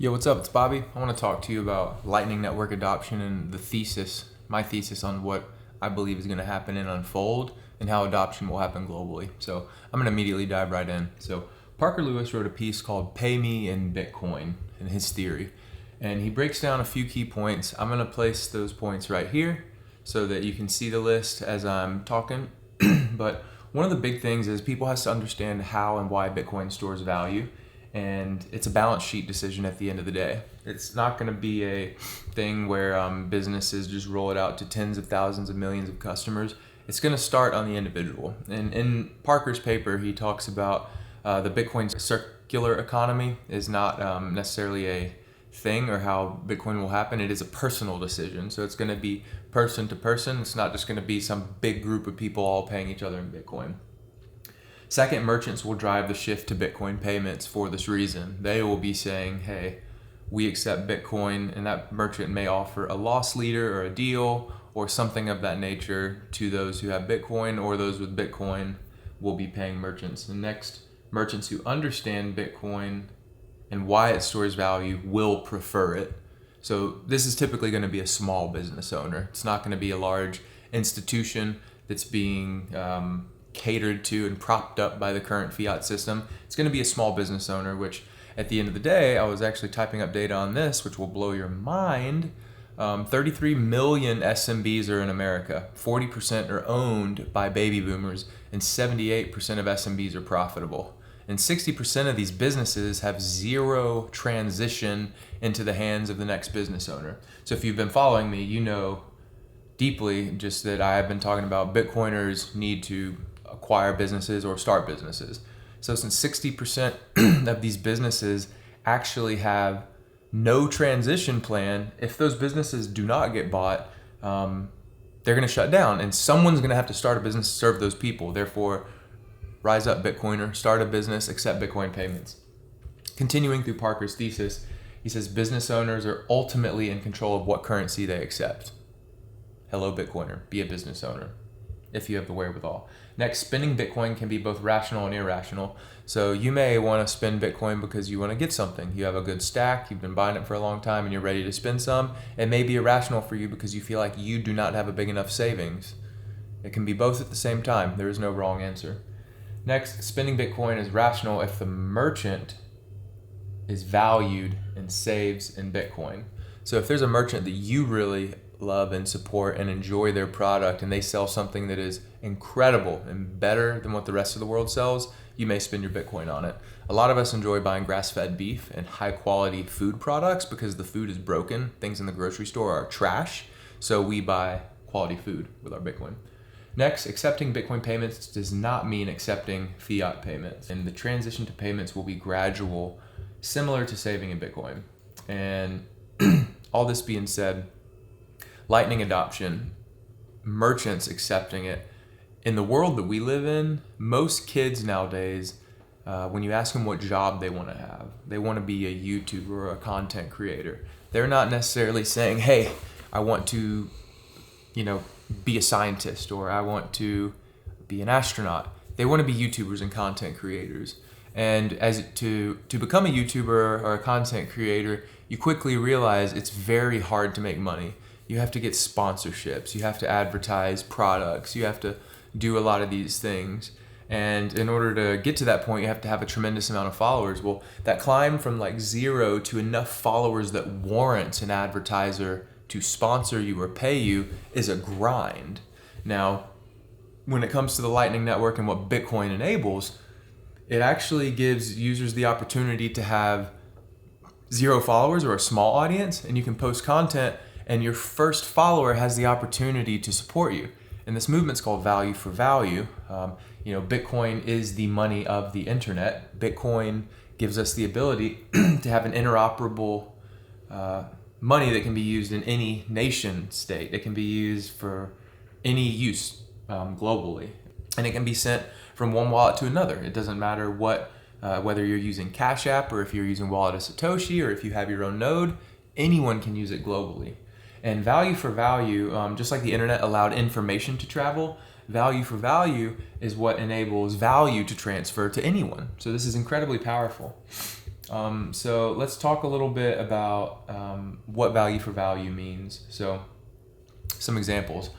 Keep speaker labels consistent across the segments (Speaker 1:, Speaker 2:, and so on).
Speaker 1: Yo, what's up? It's Bobby. I want to talk to you about Lightning Network adoption and my thesis on what I believe is going to happen and unfold and how adoption will happen globally. So I'm going to immediately dive right in. So Parker Lewis wrote a piece called Pay Me in Bitcoin and his theory. And he breaks down a few key points. I'm going to place those points right here so that you can see the list as I'm talking. But one of the big things is people have to understand how and why Bitcoin stores value. And it's a balance sheet decision at the end of the day. It's not going to be a thing where businesses just roll it out to tens of thousands of millions of customers. It's going to start on the individual. And in Parker's paper, he talks about the Bitcoin circular economy is not necessarily a thing or how Bitcoin will happen. It is a personal decision. So it's going to be person to person. It's not just going to be some big group of people all paying each other in Bitcoin. Second, merchants will drive the shift to Bitcoin payments for this reason. They will be saying, hey, we accept Bitcoin, and that merchant may offer a loss leader or a deal or something of that nature to those who have Bitcoin, or those with Bitcoin will be paying merchants. And next, merchants who understand Bitcoin and why it stores value will prefer it. So this is typically going to be a small business owner. It's not going to be a large institution that's being catered to and propped up by the current fiat system. It's going to be a small business owner, which at the end of the day, I was actually typing up data on this, which will blow your mind. 33 million SMBs are in America. 40% are owned by baby boomers, and 78% of SMBs are profitable. And 60% of these businesses have zero transition into the hands of the next business owner. So if you've been following me, you know deeply just that I have been talking about Bitcoiners need to acquire businesses or start businesses. So since 60% of these businesses actually have no transition plan, if those businesses do not get bought, they're going to shut down, and someone's going to have to start a business to serve those people. Therefore, rise up Bitcoiner, start a business, accept Bitcoin payments. Continuing through Parker's thesis, he says business owners are ultimately in control of what currency they accept. Hello, Bitcoiner, be a business owner if you have the wherewithal. Next, spending Bitcoin can be both rational and irrational. So you may want to spend Bitcoin because you want to get something. You have a good stack, you've been buying it for a long time, and you're ready to spend some. It may be irrational for you because you feel like you do not have a big enough savings. It can be both at the same time. There is no wrong answer. Next, spending Bitcoin is rational if the merchant is valued and saves in Bitcoin. So if there's a merchant that you really love and support and enjoy their product, and they sell something that is incredible and better than what the rest of the world sells, you may spend your Bitcoin on it. A lot of us enjoy buying grass-fed beef and high-quality food products because the food is broken. Things in the grocery store are trash, so we buy quality food with our Bitcoin. Next, accepting Bitcoin payments does not mean accepting fiat payments, and the transition to payments will be gradual, similar to saving in Bitcoin. And all this being said, Lightning adoption, merchants accepting it. In the world that we live in, most kids nowadays, when you ask them what job they want to have, they want to be a YouTuber or a content creator. They're not necessarily saying, hey, I want to, be a scientist, or I want to be an astronaut. They want to be YouTubers and content creators. And as to become a YouTuber or a content creator, you quickly realize it's very hard to make money. You have to get sponsorships, you have to advertise products, you have to do a lot of these things. And in order to get to that point, you have to have a tremendous amount of followers. Well, that climb from like zero to enough followers that warrants an advertiser to sponsor you or pay you is a grind. Now, when it comes to the Lightning Network and what Bitcoin enables, it actually gives users the opportunity to have zero followers or a small audience, and you can post content, and your first follower has the opportunity to support you. And this movement's called value for value. Bitcoin is the money of the internet. Bitcoin gives us the ability to have an interoperable money that can be used in any nation state. It can be used for any use globally. And it can be sent from one wallet to another. It doesn't matter whether you're using Cash App, or if you're using Wallet of Satoshi, or if you have your own node, anyone can use it globally. And value for value, just like the internet allowed information to travel, value for value is what enables value to transfer to anyone. So this is incredibly powerful. So let's talk a little bit about what value for value means. So some examples.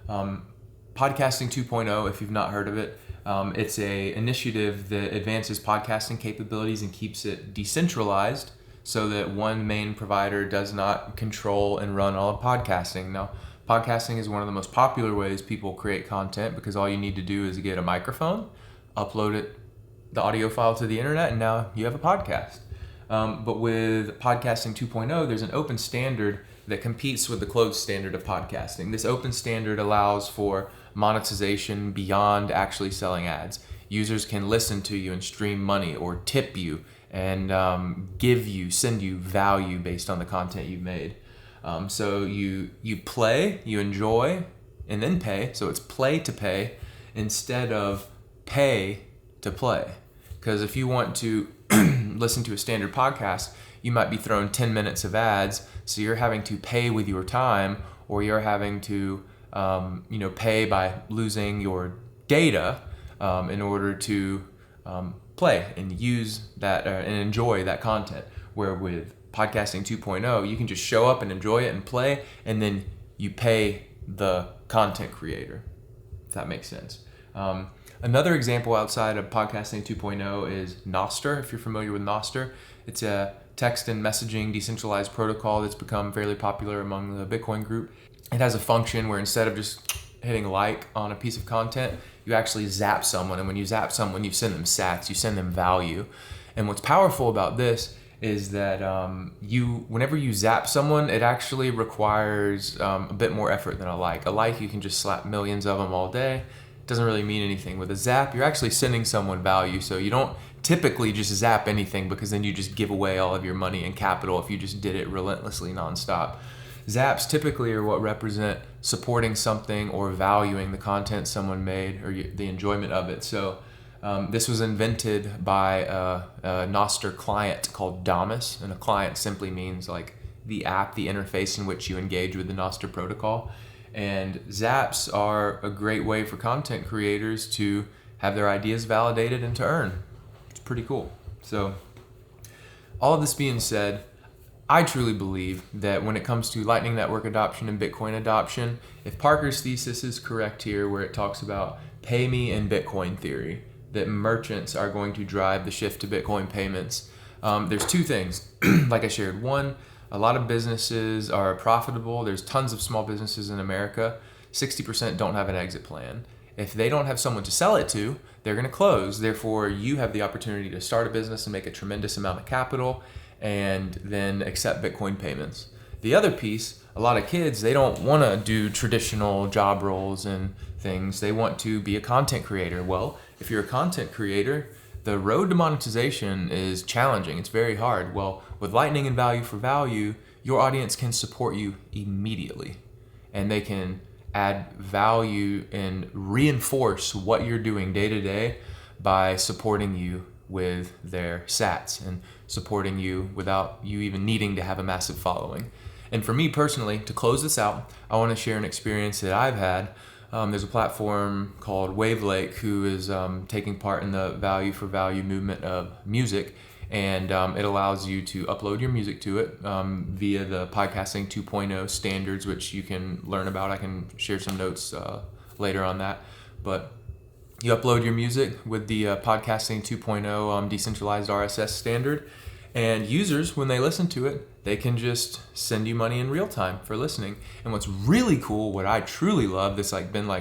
Speaker 1: Podcasting 2.0, if you've not heard of it, it's a initiative that advances podcasting capabilities and keeps it decentralized so that one main provider does not control and run all of podcasting. Now, podcasting is one of the most popular ways people create content because all you need to do is get a microphone, upload it, the audio file to the internet, and now you have a podcast. But with Podcasting 2.0, there's an open standard that competes with the closed standard of podcasting. This open standard allows for monetization beyond actually selling ads. Users can listen to you and stream money or tip you and send you value based on the content you've made. So you play, you enjoy, and then pay. So it's play to pay instead of pay to play. Because if you want to listen to a standard podcast, you might be thrown 10 minutes of ads, so you're having to pay with your time, or you're having to pay by losing your data in order to play and use that and enjoy that content. Where with Podcasting 2.0, you can just show up and enjoy it and play, and then you pay the content creator, if that makes sense. Another example outside of Podcasting 2.0 is Nostr, if you're familiar with Nostr. It's a text and messaging decentralized protocol that's become fairly popular among the Bitcoin group. It has a function where instead of just hitting like on a piece of content, you actually zap someone. And when you zap someone, you send them sats, you send them value. And what's powerful about this is that whenever you zap someone, it actually requires a bit more effort than a like. A like, you can just slap millions of them all day. Doesn't really mean anything. With a zap, you're actually sending someone value, so you don't typically just zap anything because then you just give away all of your money and capital if you just did it relentlessly nonstop. Zaps typically are what represent supporting something or valuing the content someone made or the enjoyment of it. So this was invented by a Nostr client called Damus, and a client simply means like the app, the interface in which you engage with the Nostr protocol. And Zaps are a great way for content creators to have their ideas validated and to earn. It's pretty cool. So all of this being said, I truly believe that when it comes to Lightning Network adoption and Bitcoin adoption, if Parker's thesis is correct here, where it talks about pay me in Bitcoin theory, that merchants are going to drive the shift to Bitcoin payments, there's two things, like I shared. One, a lot of businesses are profitable. There's tons of small businesses in America. 60% don't have an exit plan. If they don't have someone to sell it to, they're going to close. Therefore, you have the opportunity to start a business and make a tremendous amount of capital and then accept Bitcoin payments. The other piece, a lot of kids, they don't want to do traditional job roles and things. They want to be a content creator. Well, if you're a content creator, the road to monetization is challenging. It's very hard. Well, with Lightning and Value for Value, your audience can support you immediately, and they can add value and reinforce what you're doing day to day by supporting you with their sats and supporting you without you even needing to have a massive following. And for me personally, to close this out, I want to share an experience that I've had. There's a platform called Wavelake who is taking part in the value for value movement of music, and it allows you to upload your music to it via the Podcasting 2.0 standards, which you can learn about. I can share some notes later on that. But you upload your music with the Podcasting 2.0 decentralized RSS standard, and users, when they listen to it, they can just send you money in real time for listening. And what's really cool, what I truly love, that's been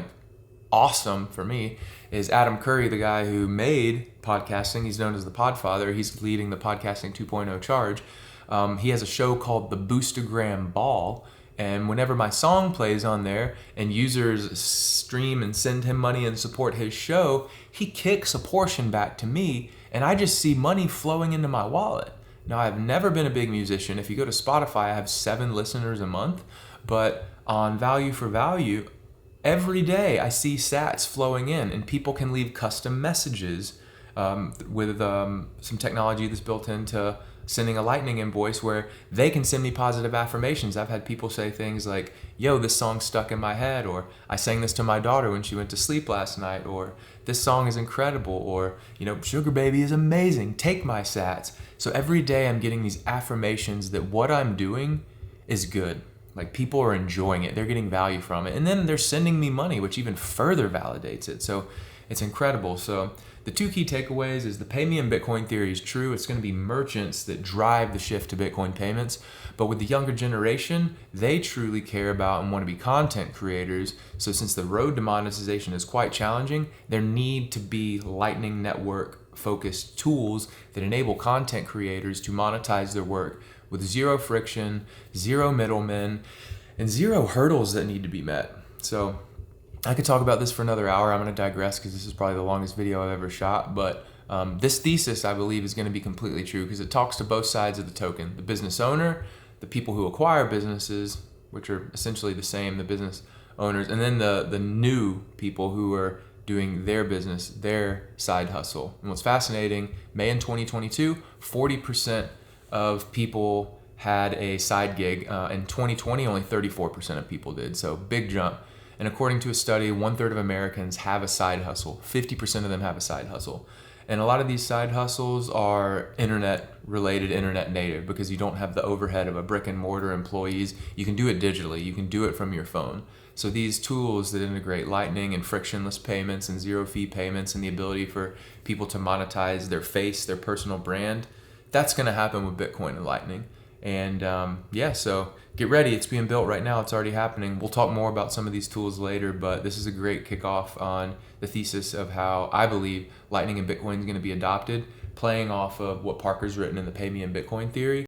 Speaker 1: awesome for me, is Adam Curry, the guy who made podcasting. He's known as the Podfather. He's leading the Podcasting 2.0 charge. He has a show called the Boostagram Ball. And whenever my song plays on there and users stream and send him money and support his show, he kicks a portion back to me, and I just see money flowing into my wallet. Now, I've never been a big musician. If you go to Spotify, I have 7 listeners a month. But on Value for Value, every day I see sats flowing in, and people can leave custom messages with some technology that's built into sending a Lightning invoice where they can send me positive affirmations. I've had people say things like, yo, this song stuck in my head, or I sang this to my daughter when she went to sleep last night, or this song is incredible, or, Sugar Baby is amazing, take my sats. So every day I'm getting these affirmations that what I'm doing is good. Like, people are enjoying it, they're getting value from it, and then they're sending me money, which even further validates it. So it's incredible. So the two key takeaways is the pay me in Bitcoin theory is true. It's going to be merchants that drive the shift to Bitcoin payments. But with the younger generation, they truly care about and want to be content creators. So since the road to monetization is quite challenging, there need to be Lightning Network focused tools that enable content creators to monetize their work with zero friction, zero middlemen, and zero hurdles that need to be met. So I could talk about this for another hour. I'm going to digress because this is probably the longest video I've ever shot. But this thesis, I believe, is going to be completely true because it talks to both sides of the token. The business owner, the people who acquire businesses, which are essentially the same, the business owners, and then the new people who are doing their business, their side hustle. And what's fascinating, May in 2022, 40% of people had a side gig. In 2020, only 34% of people did. So big jump. And according to a study, 1/3 of Americans have a side hustle. 50% of them have a side hustle. And a lot of these side hustles are internet related, internet native, because you don't have the overhead of a brick and mortar employees. You can do it digitally. You can do it from your phone. So these tools that integrate Lightning and frictionless payments and zero fee payments and the ability for people to monetize their face, their personal brand, that's going to happen with Bitcoin and Lightning. And so get ready. It's being built right now. It's already happening. We'll talk more about some of these tools later, but this is a great kickoff on the thesis of how I believe Lightning and Bitcoin is going to be adopted, playing off of what Parker's written in the Pay Me in Bitcoin theory.